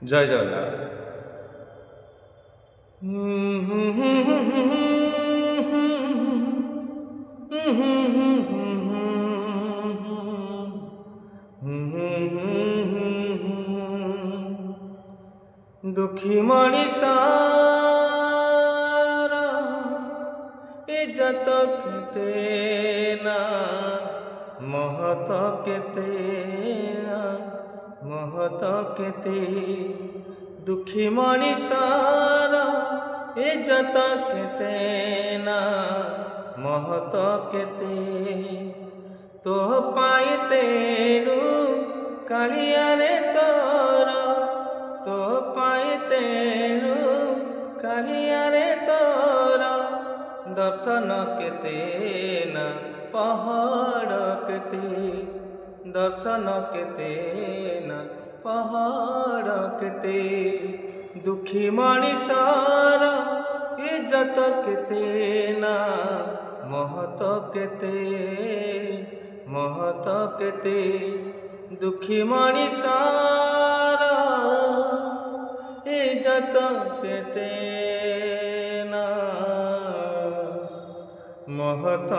জয় জগন্নাথ। দুঃখী মଣିষার ইজ্জত কেতে না, মহত কেতে না, মহত কেতে। দুঃখী মଣିষার ইজ্জত কেতে না, মহত কেতে। তো পাইতেনু কালিয়ারে তোর, তো পাইতেনু কালিয়ারে তোর। দর্শন কেতে না পাহাড় কেতে, দর্শন কেতে না পাহাড় কেতে। দুঃখী মଣିষার ইজ্জত কেতে না, মহত কেতে, মহত কেতে। দুঃখী মଣିষার ইজ্জত কেতে না, মহত